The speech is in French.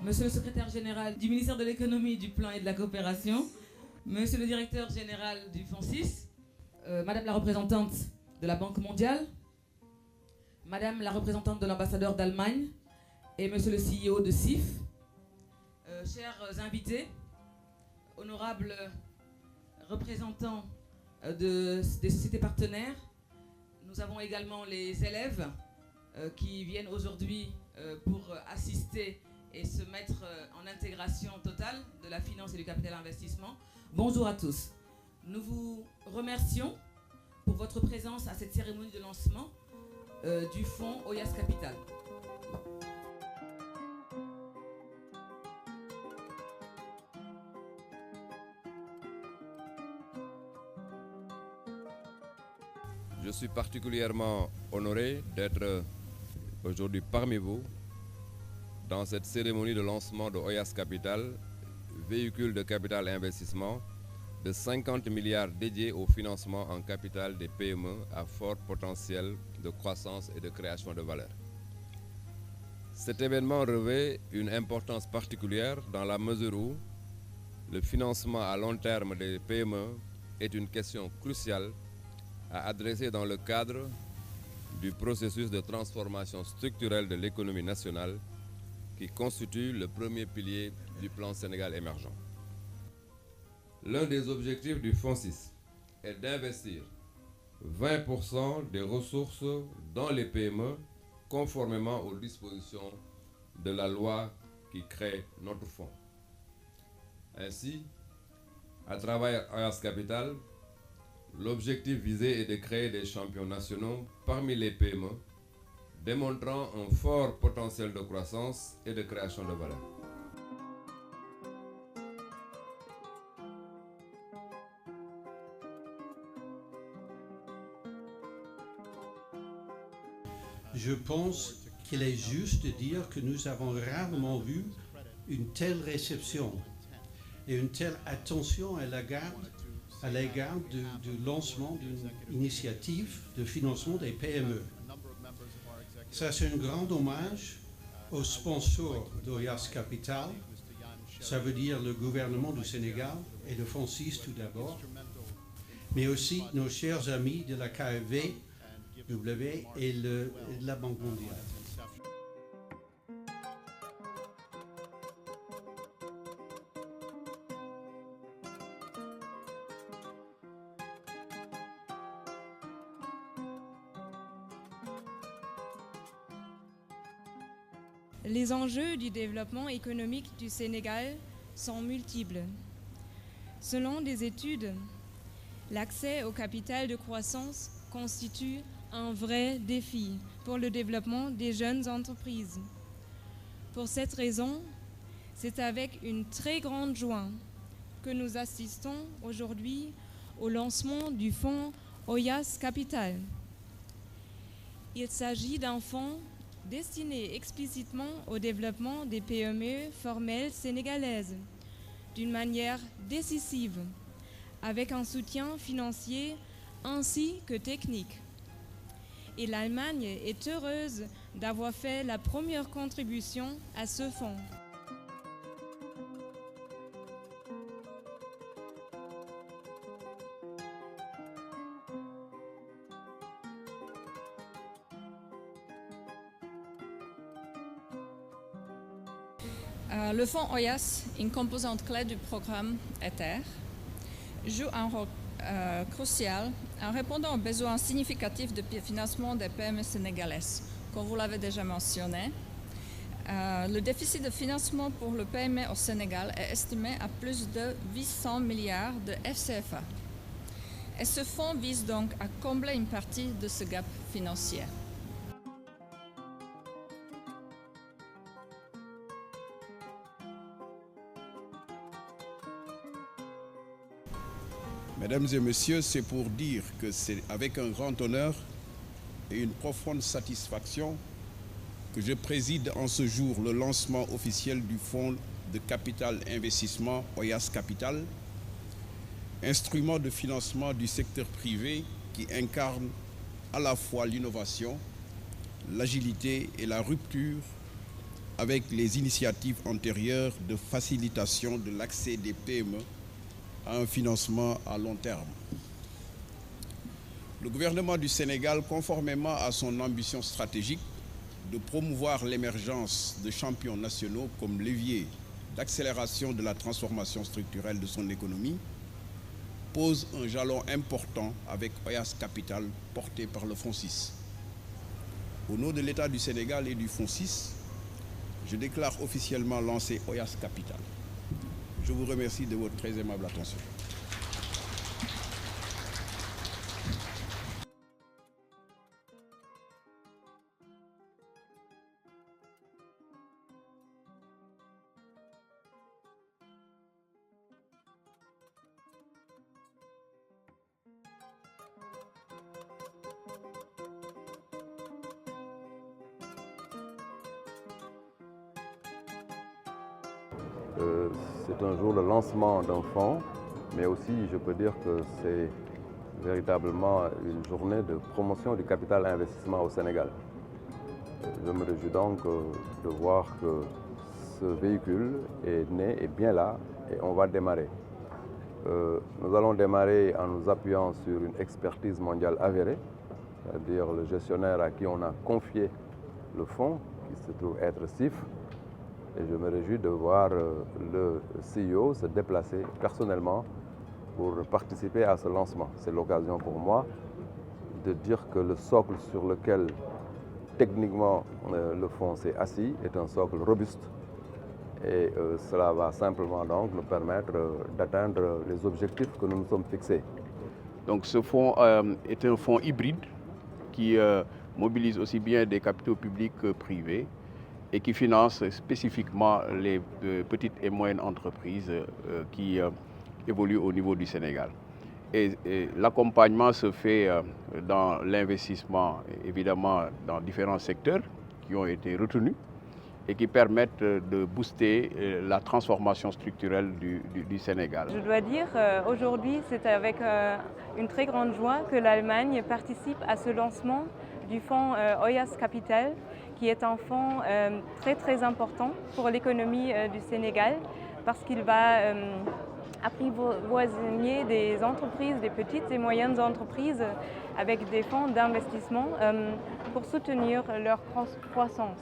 Monsieur le secrétaire général du ministère de l'économie, du plan et de la coopération, monsieur le directeur général du FONSIS, madame la représentante de la Banque mondiale, madame la représentante de l'ambassadeur d'Allemagne et monsieur le CEO de CIF, chers invités, honorables représentants des sociétés partenaires, nous avons également les élèves qui viennent aujourd'hui pour assister et se mettre en intégration totale de la finance et du capital investissement. Bonjour à tous. Nous vous remercions pour votre présence à cette cérémonie de lancement du fonds Oyas Capital. Je suis particulièrement honoré d'être aujourd'hui parmi vous dans cette cérémonie de lancement de Oyas Capital, véhicule de capital investissement de 50 milliards dédiés au financement en capital des PME à fort potentiel de croissance et de création de valeur. Cet événement revêt une importance particulière dans la mesure où le financement à long terme des PME est une question cruciale à adresser dans le cadre du processus de transformation structurelle de l'économie nationale qui constitue le premier pilier du plan Sénégal émergent. L'un des objectifs du FONSIS est d'investir 20% des ressources dans les PME conformément aux dispositions de la loi qui crée notre fonds. Ainsi, à travers Oyas Capital, l'objectif visé est de créer des champions nationaux parmi les PME, démontrant un fort potentiel de croissance et de création de valeur. Je pense qu'il est juste de dire que nous avons rarement vu une telle réception et une telle attention à l'égard du lancement d'une initiative de financement des PME. Ça, c'est un grand hommage aux sponsors d'Oyas Capital. Ça veut dire le gouvernement du Sénégal et le FONSIS tout d'abord, mais aussi nos chers amis de la KfW et de la Banque mondiale. Les enjeux du développement économique du Sénégal sont multiples. Selon des études, l'accès au capital de croissance constitue un vrai défi pour le développement des jeunes entreprises. Pour cette raison, c'est avec une très grande joie que nous assistons aujourd'hui au lancement du fonds Oyas Capital. Il s'agit d'un fonds destiné explicitement au développement des PME formelles sénégalaises d'une manière décisive, avec un soutien financier ainsi que technique. Et l'Allemagne est heureuse d'avoir fait la première contribution à ce fonds. Le fonds Oyas, une composante clé du programme ETHER, joue un rôle crucial en répondant aux besoins significatifs de financement des PME sénégalaises. Comme vous l'avez déjà mentionné, le déficit de financement pour le PME au Sénégal est estimé à plus de 800 milliards de FCFA. Et ce fonds vise donc à combler une partie de ce gap financier. Mesdames et messieurs, c'est pour dire que c'est avec un grand honneur et une profonde satisfaction que je préside en ce jour le lancement officiel du fonds de capital investissement Oyas Capital, instrument de financement du secteur privé qui incarne à la fois l'innovation, l'agilité et la rupture avec les initiatives antérieures de facilitation de l'accès des PME à un financement à long terme. Le gouvernement du Sénégal, conformément à son ambition stratégique de promouvoir l'émergence de champions nationaux comme levier d'accélération de la transformation structurelle de son économie, pose un jalon important avec Oyas Capital porté par le FONSIS. Au nom de l'État du Sénégal et du FONSIS, je déclare officiellement lancer Oyas Capital. Je vous remercie de votre très aimable attention. C'est un jour le lancement d'un fonds, mais aussi je peux dire que c'est véritablement une journée de promotion du capital investissement au Sénégal. Je me réjouis donc de voir que ce véhicule est né, est bien là et on va démarrer. Nous allons démarrer en nous appuyant sur une expertise mondiale avérée, c'est-à-dire le gestionnaire à qui on a confié le fonds, qui se trouve être CIF. Et je me réjouis de voir le CEO se déplacer personnellement pour participer à ce lancement. C'est l'occasion pour moi de dire que le socle sur lequel techniquement le fonds s'est assis est un socle robuste. Et cela va simplement donc nous permettre d'atteindre les objectifs que nous nous sommes fixés. Donc ce fonds est un fonds hybride qui mobilise aussi bien des capitaux publics que privés et qui finance spécifiquement les petites et moyennes entreprises qui évoluent au niveau du Sénégal. Et l'accompagnement se fait dans l'investissement, évidemment, dans différents secteurs qui ont été retenus et qui permettent de booster la transformation structurelle du Sénégal. Je dois dire, aujourd'hui, c'est avec une très grande joie que l'Allemagne participe à ce lancement du fonds Oyas Capital, qui est un fonds très important pour l'économie du Sénégal, parce qu'il va apprivoiser des entreprises, des petites et moyennes entreprises, avec des fonds d'investissement pour soutenir leur croissance.